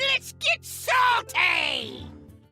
Let's get salty!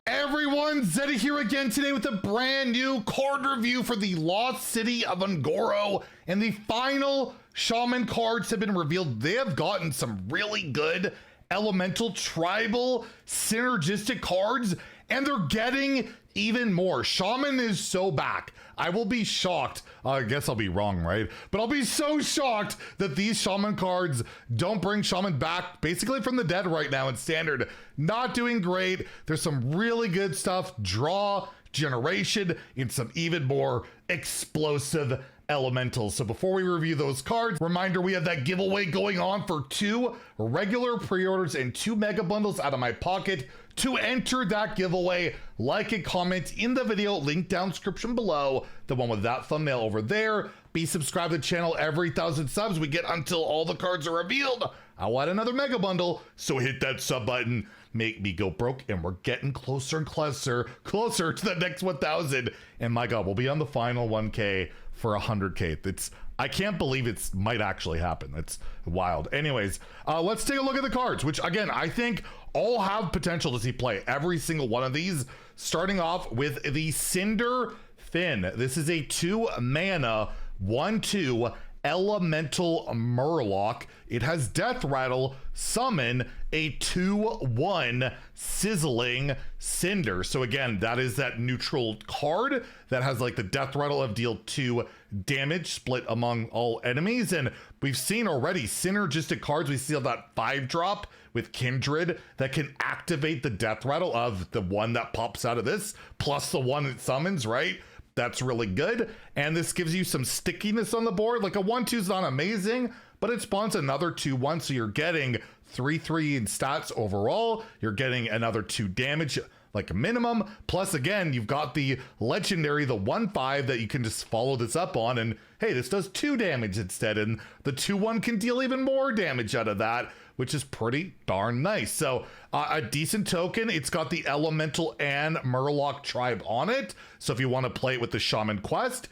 Everyone, Zeddy here again today with a brand new card review for the Lost City of Ungoro, and the final Shaman cards have been revealed. They have gotten some really good elemental, tribal, synergistic cards, and they're getting even more. Shaman is so back. I will be shocked. I guess I'll be wrong, right? But I'll be so shocked that these Shaman cards don't bring Shaman back basically from the dead right now in Standard. Not doing great. There's some really good stuff. Draw, generation, and some even more explosive elementals. So before we review those cards, reminder, we have that giveaway going on for 2 regular pre-orders and 2 mega bundles out of my pocket. To enter that giveaway, like and comment in the video, link down description below, the one with that thumbnail over there. Be subscribed to the channel. Every 1,000 subs we get until all the cards are revealed, I'll add another mega bundle. So hit that sub button, make me go broke, and we're getting closer and closer to the next 1,000. And my God, we'll be on the final 1K for 100K. I can't believe it might actually happen. That's wild. Anyways, let's take a look at the cards, which again, I think all have potential to see play. Every single one of these, starting off with the Cinder Fin. This is a 2 mana, 1/2 elemental murloc. It has Death Rattle, summon a 2/1 sizzling cinder. So again, that is that neutral card that has like the Death Rattle of deal 2 damage split among all enemies. And we've seen already synergistic cards. We see that 5-drop with Kindred that can activate the Death Rattle of the one that pops out of this, plus the one it summons, right? That's really good. And this gives you some stickiness on the board. Like a 1/2 is not amazing, but it spawns another 2/1. So you're getting 3/3 in stats overall. You're getting another 2 damage, like a minimum. Plus again, you've got the legendary, the 1/5 that you can just follow this up on. And hey, this does 2 damage instead. And the 2/1 can deal even more damage out of that, which is pretty darn nice. So a decent token. It's got the Elemental and Murloc tribe on it. So if you want to play it with the Shaman quest,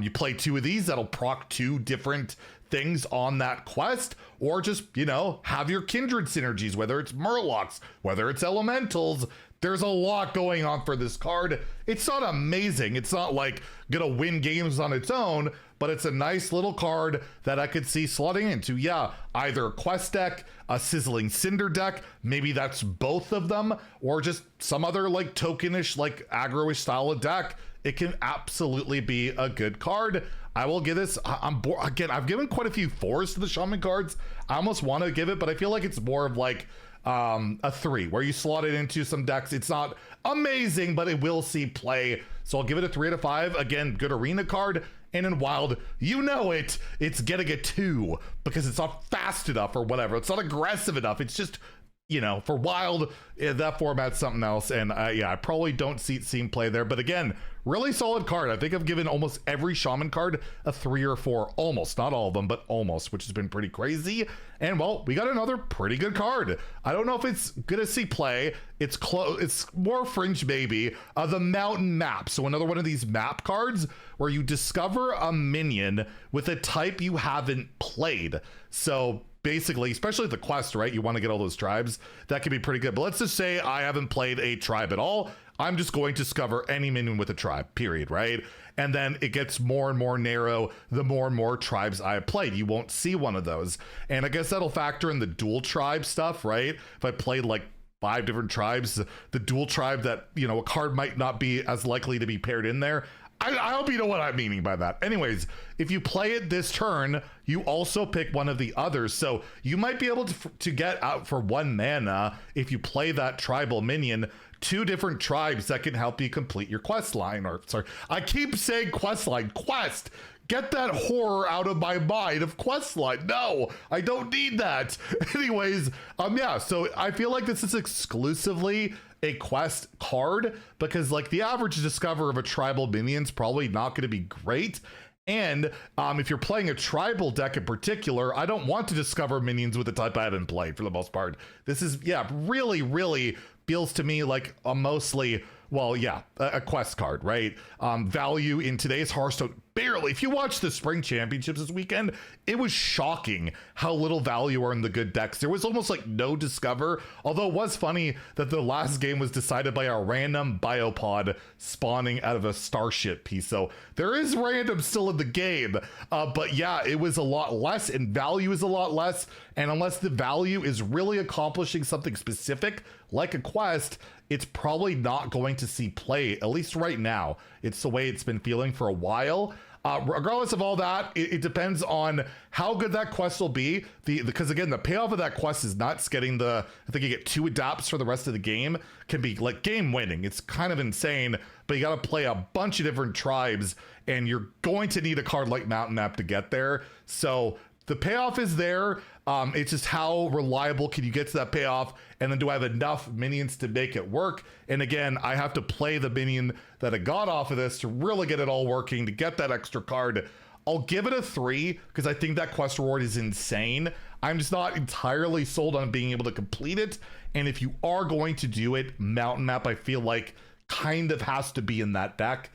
you play 2 of these, that'll proc 2 different things on that quest, or just, you know, have your Kindred synergies, whether it's Murlocs, whether it's Elementals. There's a lot going on for this card. It's not amazing. It's not like gonna win games on its own, but it's a nice little card that I could see slotting into, yeah, either a quest deck, a Sizzling Cinder deck, maybe that's both of them, or just some other like tokenish, like aggro-ish style of deck. It can absolutely be a good card. I will give this, again, I've given quite a few 4s to the Shaman cards. I almost want to give it, but I feel like it's more of like a 3 where you slot it into some decks. It's not amazing, but it will see play. So I'll give it a 3 out of 5. Again, good arena card. And in Wild, you know it's getting a 2 because it's not fast enough or whatever. It's not aggressive enough. It's just, you know, for Wild, that format's something else. And yeah, I probably don't see play there. But again, really solid card. I think I've given almost every Shaman card a 3 or 4. Almost, not all of them, but almost, which has been pretty crazy. And well, we got another pretty good card. I don't know if it's gonna see play. It's close. It's more fringe maybe. The Mountain Map. So another one of these map cards where you discover a minion with a type you haven't played. So basically, especially the quest, right? You want to get all those tribes. That could be pretty good. But let's just say I haven't played a tribe at all. I'm just going to discover any minion with a tribe, period, right? And then it gets more and more narrow the more and more tribes I have played. You won't see one of those. And I guess that'll factor in the dual tribe stuff, right? If I played like 5 different tribes, the dual tribe that, you know, a card might not be as likely to be paired in there. I hope you know what I'm meaning by that. Anyways, if you play it this turn, you also pick one of the others. So you might be able to get out for 1 mana if you play that tribal minion, 2 different tribes that can help you complete your quest line. Or sorry, I keep saying quest line. Quest. Get that horror out of my mind of questline. No, I don't need that. Anyways, yeah, so I feel like this is exclusively a quest card because like the average discover of a tribal minion's probably not going to be great. And if you're playing a tribal deck in particular, I don't want to discover minions with a type I haven't played for the most part. This is, yeah, really, really feels to me like a mostly, well, yeah, a quest card, right? Value in today's Hearthstone, barely. If you watch the spring championships this weekend, it was shocking how little value are in the good decks. There was almost like no discover, although it was funny that the last game was decided by a random biopod spawning out of a starship piece. So there is random still in the game, but yeah, it was a lot less and value is a lot less. And unless the value is really accomplishing something specific, like a quest, it's probably not going to see play, at least right now. It's the way it's been feeling for a while. Regardless of all that, it depends on how good that quest will be. Because again, the payoff of that quest is nuts. Getting I think you get 2 adapts for the rest of the game, can be like game winning. It's kind of insane, but you got to play a bunch of different tribes and you're going to need a card like Mountain Map to get there. So the payoff is there. It's just how reliable can you get to that payoff, and then do I have enough minions to make it work? And again, I have to play the minion that I got off of this to really get it all working, to get that extra card. I'll give it a 3 because I think that quest reward is insane. I'm just not entirely sold on being able to complete it. And if you are going to do it, Mountain Map, I feel like kind of has to be in that deck.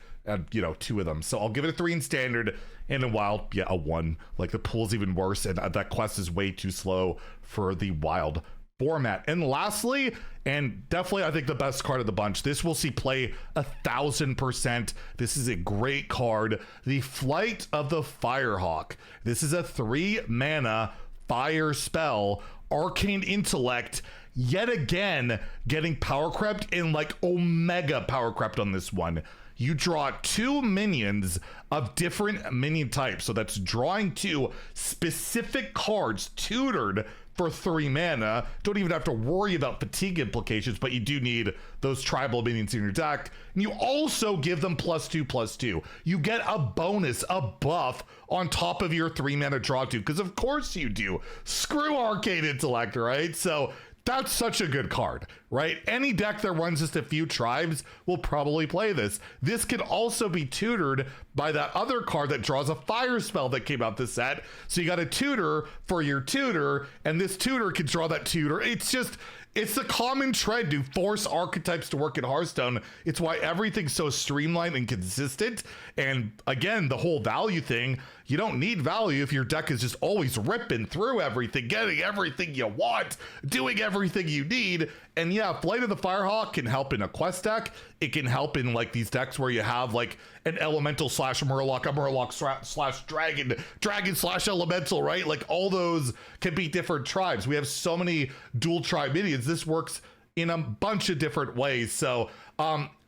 You know, 2 of them. So I'll give it a 3 in standard, and in wild, yeah, a 1. Like the pool's even worse, and that quest is way too slow for the wild format. And lastly, and definitely I think the best card of the bunch, this will see play 1000%. This is a great card, the Flight of the Firehawk. This is a 3 mana fire spell, Arcane Intellect, yet again getting power crept in like omega power crept on this one. You draw 2 minions of different minion types. So that's drawing 2 specific cards tutored for 3 mana. Don't even have to worry about fatigue implications, but you do need those tribal minions in your deck. And you also give them +2/+2. You get a bonus, a buff on top of your 3 mana draw 2, because of course you do. Screw Arcane Intellect, right? So that's such a good card, right? Any deck that runs just a few tribes will probably play this. This could also be tutored by that other card that draws a fire spell that came out this set. So you got a tutor for your tutor, and this tutor can draw that tutor. It's a common trend to force archetypes to work in Hearthstone. It's why everything's so streamlined and consistent. And again, the whole value thing, you don't need value if your deck is just always ripping through everything, getting everything you want, doing everything you need. And yeah, Flight of the Firehawk can help in a quest deck. It can help in like these decks where you have like an elemental slash Murloc, a Murloc slash dragon, dragon slash elemental, right? Like all those can be different tribes. We have so many dual tribe minions. This works in a bunch of different ways. So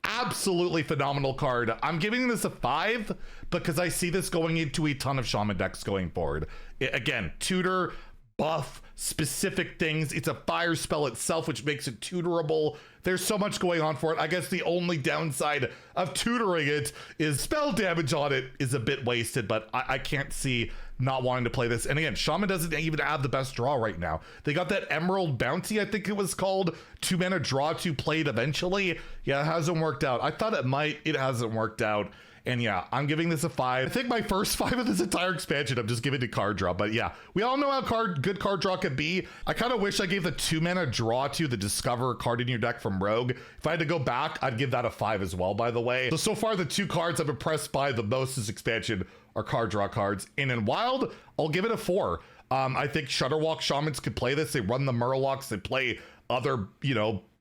absolutely phenomenal card. I'm giving this a 5 because I see this going into a ton of Shaman decks going forward. Again, tutor, buff, specific things. It's a fire spell itself, which makes it tutorable. There's so much going on for it. I guess the only downside of tutoring it is spell damage on it is a bit wasted, but I can't see not wanting to play this. And again, Shaman doesn't even have the best draw right now. They got that Emerald Bounty, I think it was called, 2 mana draw 2 played eventually. Yeah, it hasn't worked out. I thought it might, it hasn't worked out. And yeah, I'm giving this a 5. I think my first 5 of this entire expansion, I'm just giving to card draw. But yeah, we all know how good card draw can be. I kind of wish I gave the 2 mana draw to the Discover card in your deck from Rogue. If I had to go back, I'd give that a 5 as well, by the way. So far, the 2 cards I'm impressed by the most this expansion are card draw cards. And in Wild, I'll give it a 4. I think Shutterwalk Shamans could play this. They run the Murlocs. They play other,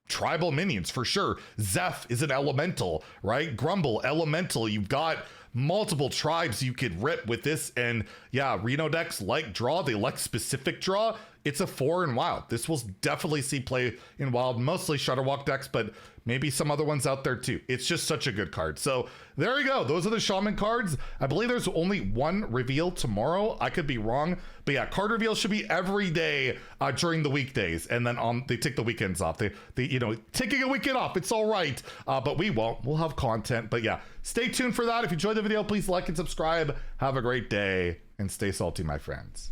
tribal minions for sure. Zeph is an elemental, right? Grumble, elemental. You've got multiple tribes you could rip with this. And yeah, Reno decks like draw. They like specific draw. It's a 4 in Wild. This will definitely see play in Wild, mostly Shutterwalk decks, but maybe some other ones out there too. It's just such a good card. So there you go. Those are the Shaman cards. I believe there's only 1 reveal tomorrow. I could be wrong, but yeah, card reveal should be every day during the weekdays, and then they take the weekends off. They taking a weekend off. It's all right, but we won't. We'll have content. But yeah, stay tuned for that. If you enjoyed the video, please like and subscribe. Have a great day and stay salty, my friends.